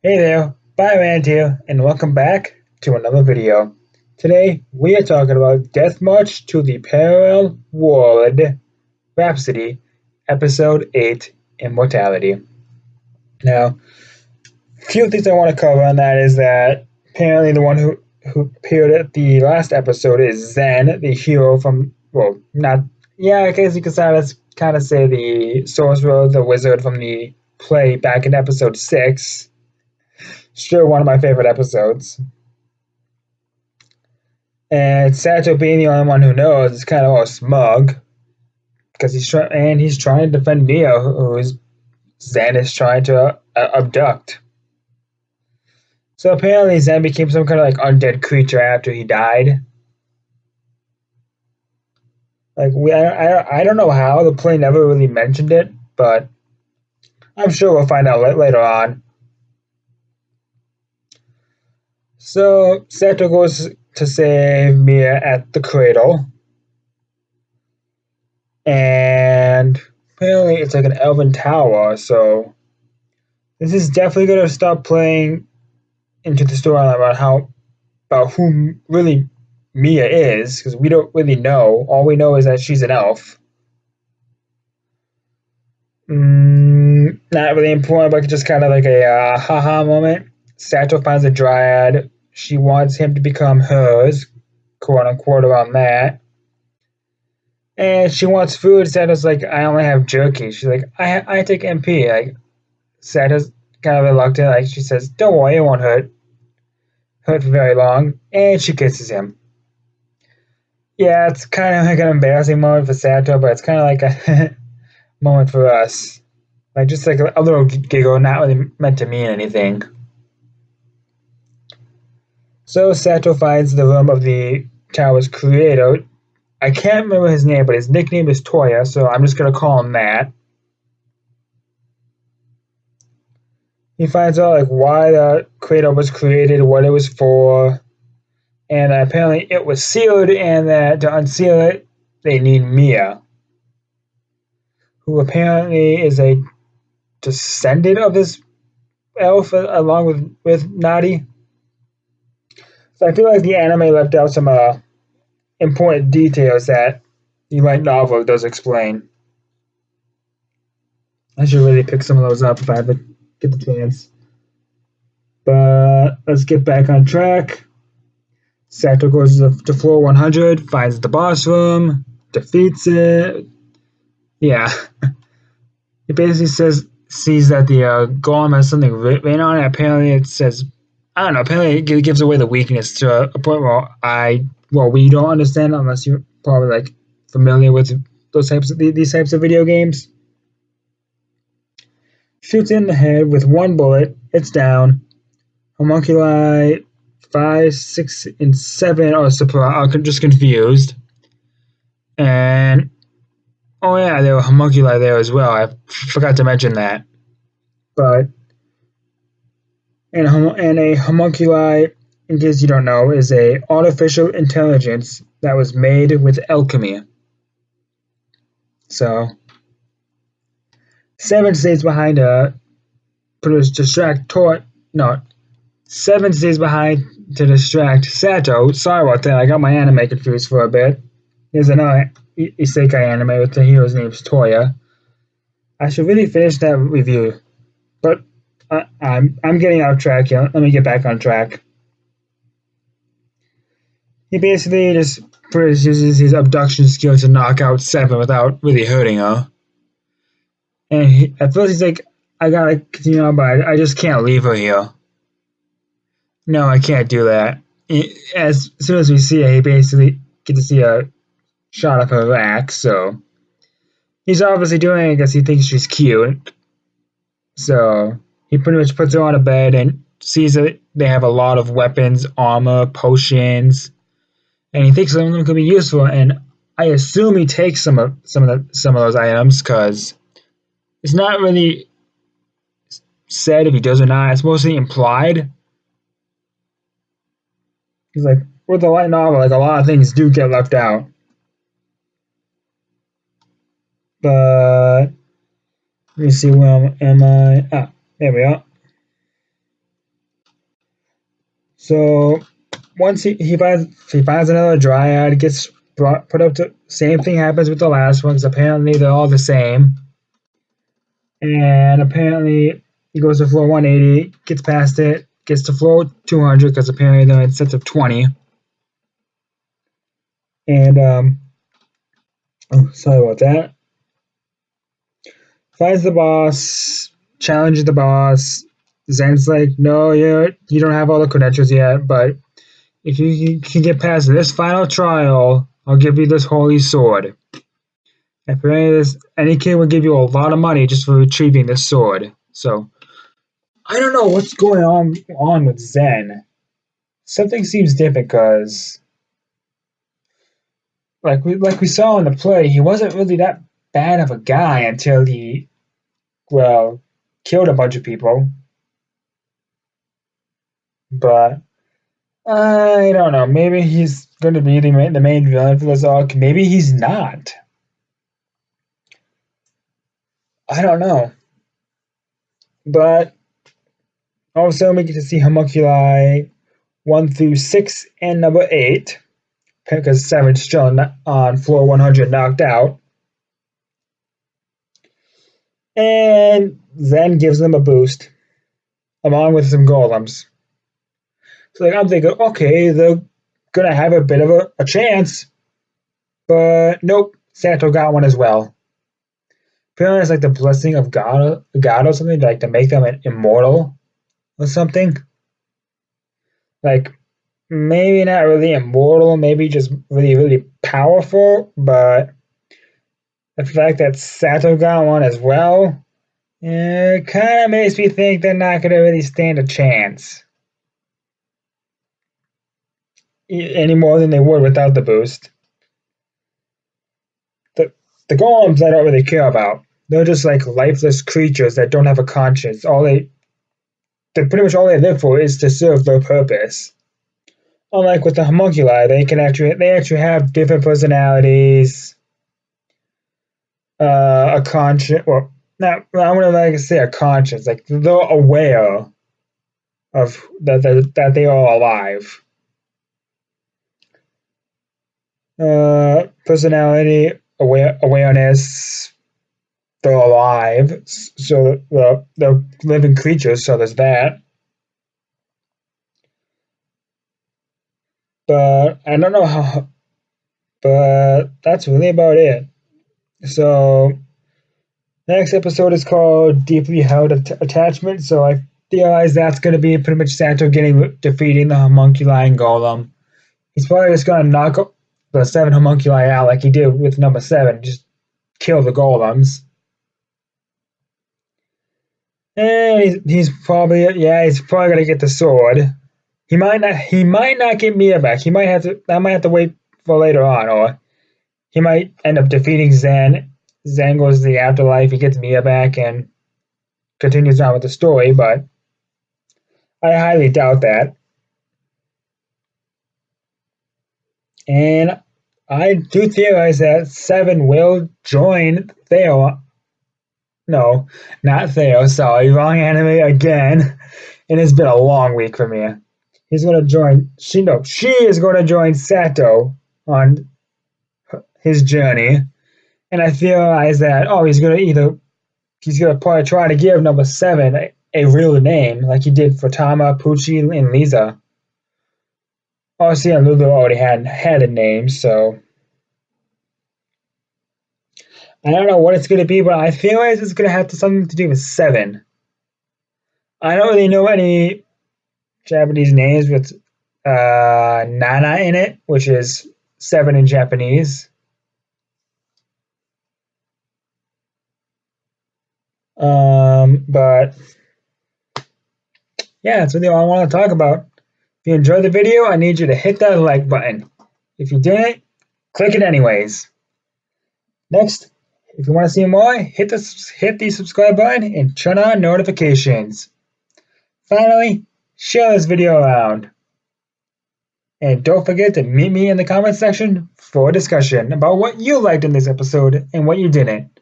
Hey there, Bioman here, and welcome back to another video. Today, we are talking about Death March to the Parallel World, Rhapsody, Episode 8, Immortality. Now, a few things I want to cover on that is that apparently the one who appeared at the last episode is Zen, the hero from, well, not, yeah, I guess you could kind of say the sorcerer, the wizard from the play back in episode 6. Sure, one of my favorite episodes. And Sato being the only one who knows is kind of all smug because he's trying to defend Mia, who's Zen is trying to abduct. So apparently Zen became some kind of like undead creature after he died. Like I don't know how the play never really mentioned it, but I'm sure we'll find out later on. So Sato goes to save Mia at the cradle, and apparently it's like an elven tower. So this is definitely gonna start playing into the storyline about who really Mia is, because we don't really know. All we know is that she's an elf. Not really important, but just kind of like a haha moment. Sato finds a dryad. She wants him to become hers, quote unquote, around that. And she wants food. Sato's like, I only have jerky. She's like, I take MP. Like, Sato's kind of reluctant. Like, she says, don't worry, it won't hurt for very long. And she kisses him. Yeah, it's kind of like an embarrassing moment for Sato, but it's kind of like a moment for us. Like, just like a little giggle, not really meant to mean anything. So Sato finds the room of the tower's creator. I can't remember his name, but his nickname is Toya, so I'm just going to call him that. He finds out like why the cradle was created, what it was for, and apparently it was sealed, and that to unseal it, they need Mia, who apparently is a descendant of this elf, along with Nadi. So I feel like the anime left out some important details that the light novel does explain. I should really pick some of those up if I ever get the chance. But let's get back on track. Sato goes to floor 100, finds the boss room, defeats it. Yeah, he basically sees that the golem has something written on it. Apparently, it says, I don't know. Apparently, it gives away the weakness to a point where we don't understand unless you're probably like familiar with these types of video games. Shoots in the head with one bullet. It's down. Homunculi 5, 6, and 7 are just confused. And oh yeah, there were homunculi there as well. I forgot to mention that. But and a homunculi, in case you don't know, is a artificial intelligence that was made with alchemy. So 7 stays behind no, 7 stays behind to distract Sato. Sorry about that. I got my anime confused for a bit. There's another isekai anime with the hero's name's Toya. I should really finish that review, but I'm getting off track here. Let me get back on track. He basically just uses his abduction skill to knock out 7 without really hurting her. And at first he's like, I gotta continue on, but I just can't leave her here. No, I can't do that. As soon as we see her, he basically get to see a shot of her rack, so he's obviously doing it because he thinks she's cute. So he pretty much puts her on a bed and sees that they have a lot of weapons, armor, potions, and he thinks some of them could be useful. And I assume he takes some of those items because it's not really said if he does or not. It's mostly implied. He's like, with the light novel, like a lot of things do get left out. But let me see, where am I? Ah, there we are. So once he finds another dryad, gets put up to same thing happens with the last one because apparently they're all the same. And apparently he goes to floor 180, gets past it, gets to floor 200 because apparently they're in sets of 20. And sorry about that. Finds the boss, challenges the boss. Zen's like, no, you don't have all the credentials yet, but if you can get past this final trial, I'll give you this holy sword. Apparently, any kid would give you a lot of money just for retrieving this sword. So I don't know what's going on with Zen. Something seems different because, like we saw in the play, he wasn't really that bad of a guy until he, well, killed a bunch of people. But I don't know. Maybe he's going to be the main villain for this arc. Maybe he's not. I don't know. But also, we get to see Homunculi 1 through 6 and number 8, because 7's still on floor 100 knocked out. And Zen gives them a boost, along with some golems. So I'm thinking, okay, they're going to have a bit of a chance. But nope, Sato got one as well. Apparently it's like the blessing of God or something, like to make them immortal or something. Like, maybe not really immortal, maybe just really, really powerful, but the fact that Sato got one as well, it kind of makes me think they're not going to really stand a chance. Any more than they would without the boost. The, the golems I don't really care about. They're just like lifeless creatures that don't have a conscience. Pretty much all they live for is to serve their purpose. Unlike with the homunculi, they actually have different personalities, a conscience. Well, not I wouldn't like to say a conscience. Like they're aware of that they are alive. Personality, awareness. They're alive, so they're living creatures. So there's that. But I don't know how. But that's really about it. So next episode is called Deeply Held Attachment. So I theorize that's going to be pretty much Santo defeating the homunculi and golem. He's probably just going to knock the 7 homunculi out like he did with number 7. Just kill the golems. And he's probably going to get the sword. He might not get Mia back. I might have to wait for later on, or he might end up defeating Zen. Zen goes to the afterlife, he gets Mia back and continues on with the story, but I highly doubt that. And I do theorize that 7 will join Theo. No, not Theo, sorry, wrong anime again. And it's been a long week for me. She is going to join Sato on his journey. And I theorize that, he's going to probably try to give number 7 a real name, like he did for Tama, Pucci, and Lisa. Obviously, Lulu already had a name, so I don't know what it's going to be, but I feel like it's going to have something to do with 7. I don't really know any Japanese names with Nana in it, which is 7 in Japanese. But yeah, that's really all I want to talk about. If you enjoyed the video, I need you to hit that like button. If you didn't, click it anyways. Next, if you want to see more, hit the subscribe button and turn on notifications. Finally, share this video around. And don't forget to meet me in the comment section for a discussion about what you liked in this episode and what you didn't.